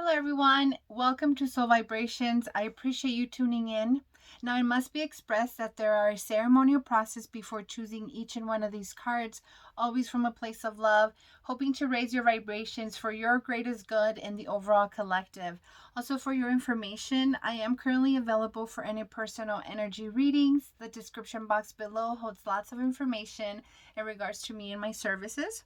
Hello everyone, welcome to Soul Vibrations. I appreciate you tuning in. Now it must be expressed that there are a ceremonial process before choosing each and one of these cards, always from a place of love, hoping to raise your vibrations for your greatest good and the overall collective. Also, for your information, I am currently available for any personal energy readings. The description box below holds lots of information in regards to me and my services.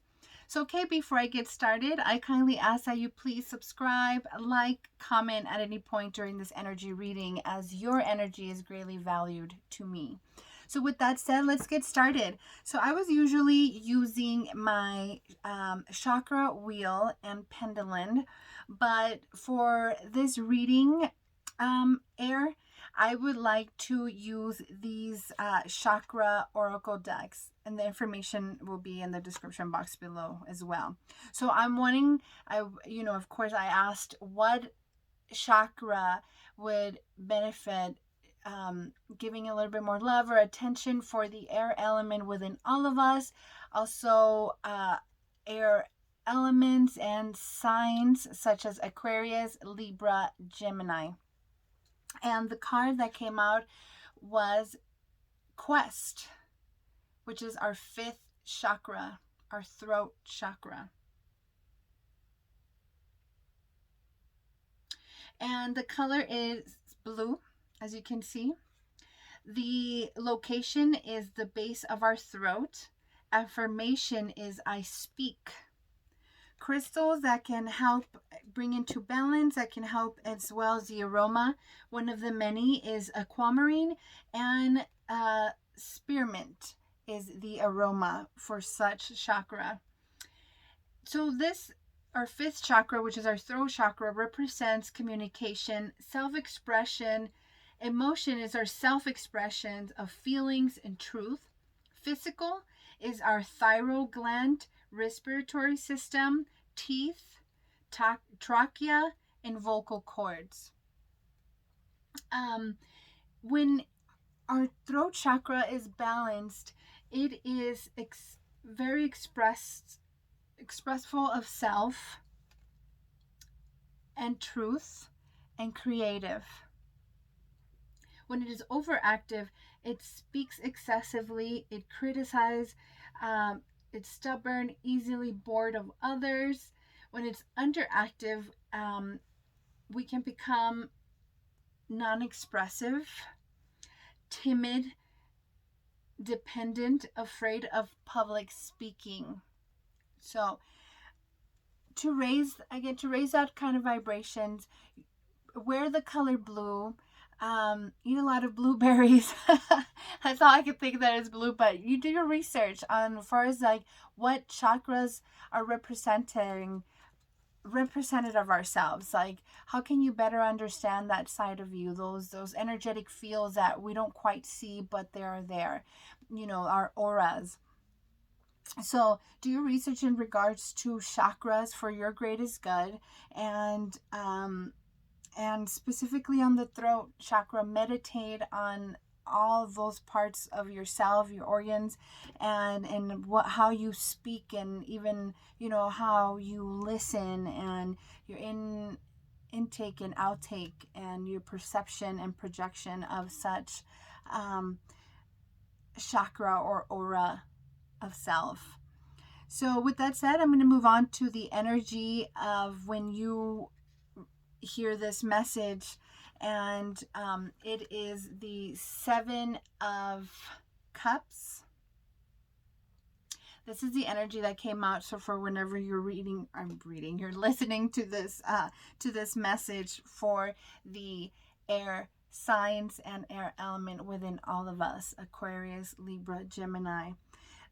So, okay, before I get started, I kindly ask that you please subscribe, like, comment at any point during this energy reading, as your energy is greatly valued to me. So with that said, let's get started. So I was usually using my chakra wheel and pendulum, but for this reading, air, I would like to use these chakra oracle decks, and the information will be in the description box below as well. So I'm wanting, of course, I asked what chakra would benefit, giving a little bit more love or attention for the air element within all of us. Also, air elements and signs such as Aquarius, Libra, Gemini. And the card that came out was Quest, which is our fifth chakra, our throat chakra. And the color is blue, as you can see. The location is the base of our throat. Affirmation is I speak. Crystals that can help bring into balance, that can help as well as the aroma. One of the many is aquamarine, and spearmint is the aroma for such chakra. So this, our fifth chakra, which is our throat chakra, represents communication, self-expression. Emotion is our self-expression of feelings and truth. Physical is our thyroid gland, respiratory system, teeth, trachea, and vocal cords. When our throat chakra is balanced, it is very expressful of self and truth and creative. When it is overactive, it speaks excessively, it criticizes, it's stubborn, easily bored of others. When it's underactive, we can become non-expressive, timid, dependent, afraid of public speaking. So to raise that kind of vibrations, wear the color blue. Eat a lot of blueberries. That's all I can think that is blue, but you do your research on as far as like what chakras are representative of ourselves. Like, how can you better understand that side of you, those energetic fields that we don't quite see, but they are there, our auras. So do your research in regards to chakras for your greatest good, and specifically on the throat chakra, meditate on all those parts of yourself, your organs, and how you speak, and even how you listen, and your intake and outtake, and your perception and projection of such chakra or aura of self. So with that said, I'm going to move on to the energy of when you hear this message, and it is the Seven of Cups. This is the energy that came out. So for whenever you're you're listening to this message for the air signs and air element within all of us: Aquarius, Libra, Gemini.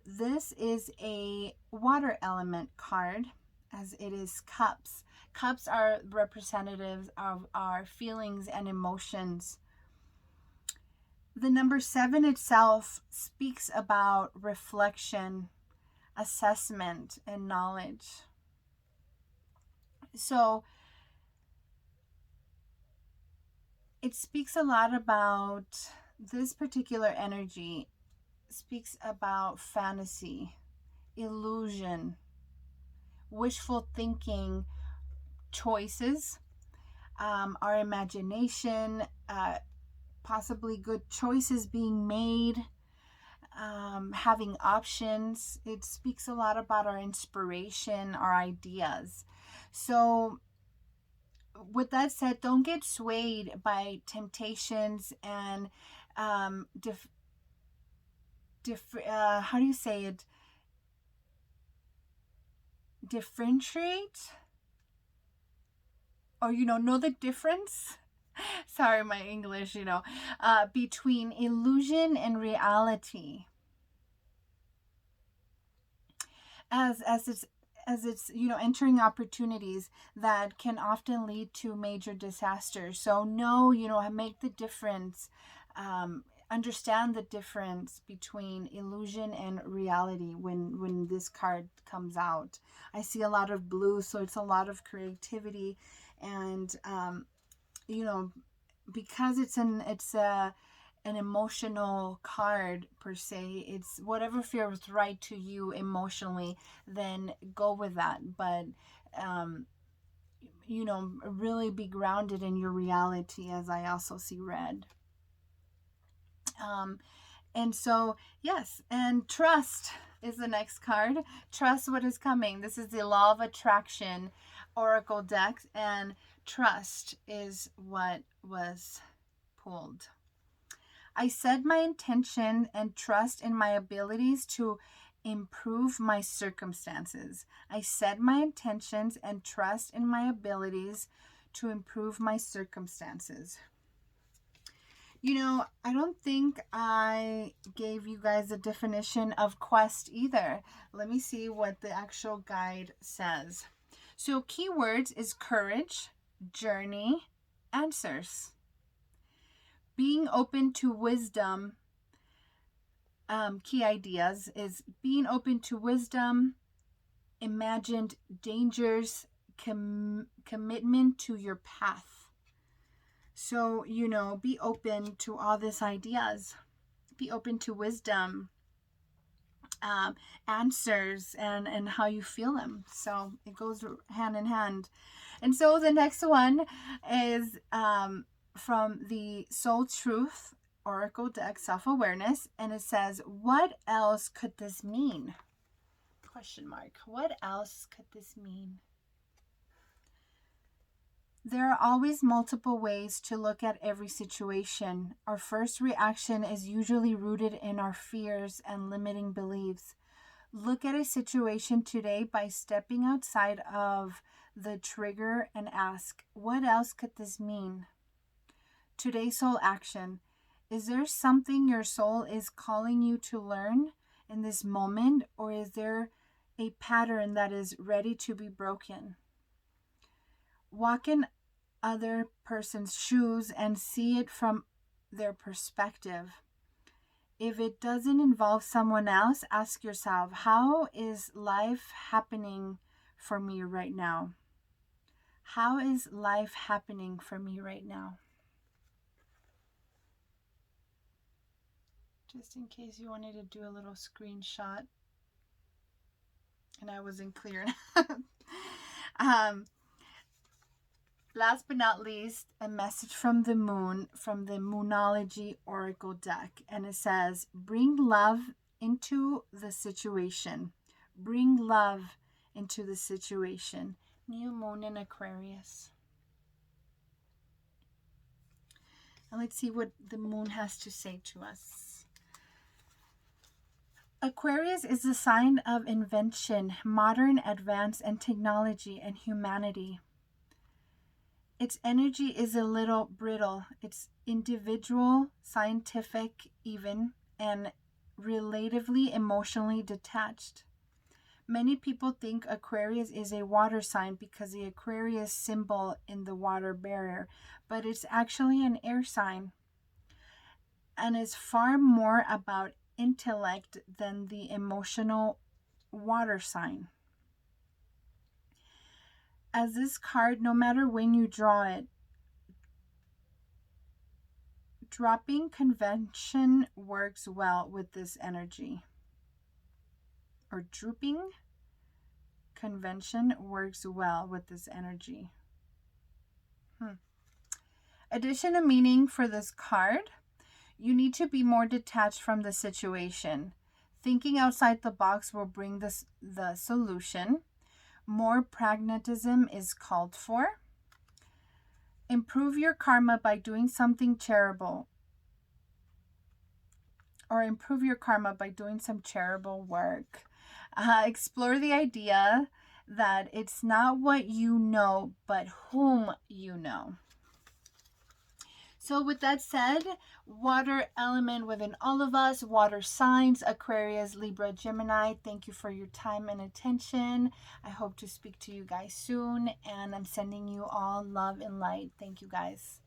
This is a water element card, as it is cups. Cups are representatives of our feelings and emotions. The number 7 itself speaks about reflection, assessment, and knowledge. So it speaks a lot about this particular energy. Speaks about fantasy, illusion, wishful thinking, choices, our imagination, possibly good choices being made, having options. It speaks a lot about our inspiration, our ideas. So with that said, don't get swayed by temptations and how do you say it? Differentiate, or know the difference. Sorry, my English, between illusion and reality. As it's entering opportunities that can often lead to major disasters. So make the difference. Understand the difference between illusion and reality when this card comes out. I see a lot of blue, so it's a lot of creativity, and because it's an emotional card per se, it's whatever feels right to you emotionally, then go with that. But really be grounded in your reality, as I also see red. And so, yes, and trust is the next card. Trust what is coming. This is the Law of Attraction Oracle deck, and trust is what was pulled. I set my intention and trust in my abilities to improve my circumstances. I set my intentions and trust in my abilities to improve my circumstances. I don't think I gave you guys a definition of quest either. Let me see what the actual guide says. So keywords is courage, journey, answers. Being open to wisdom. Key ideas is being open to wisdom, imagined dangers, commitment to your path. So, be open to all these ideas. Be open to wisdom, answers, and how you feel them. So it goes hand in hand. And so the next one is from the Soul Truth Oracle deck, Self-Awareness. And it says, what else could this mean? Question mark. What else could this mean? There are always multiple ways to look at every situation. Our first reaction is usually rooted in our fears and limiting beliefs. Look at a situation today by stepping outside of the trigger and ask, what else could this mean? Today's soul action. Is there something your soul is calling you to learn in this moment, or is there a pattern that is ready to be broken? Walk in other person's shoes and see it from their perspective. If it doesn't involve someone else, ask yourself, how is life happening for me right now? How is life happening for me right now? Just in case you wanted to do a little screenshot and I wasn't clear. Last but not least, a message from the moon, from the Moonology Oracle deck. And it says, bring love into the situation. Bring love into the situation. New moon in Aquarius. And let's see what the moon has to say to us. Aquarius is the sign of invention, modern advance, and technology and humanity. Its energy is a little brittle. It's individual, scientific even, and relatively emotionally detached. Many people think Aquarius is a water sign because the Aquarius symbol in the water barrier, but it's actually an air sign and is far more about intellect than the emotional water sign. As this card, no matter when you draw it, dropping convention works well with this energy. Or drooping convention works well with this energy. Additional meaning for this card: you need to be more detached from the situation. Thinking outside the box will bring the solution. More pragmatism is called for. Improve your karma by doing something charitable, or improve your karma by doing some charitable work. Explore the idea that it's not what you know, but whom you know. So with that said, water element within all of us, water signs, Aquarius, Libra, Gemini, thank you for your time and attention. I hope to speak to you guys soon, and I'm sending you all love and light. Thank you guys.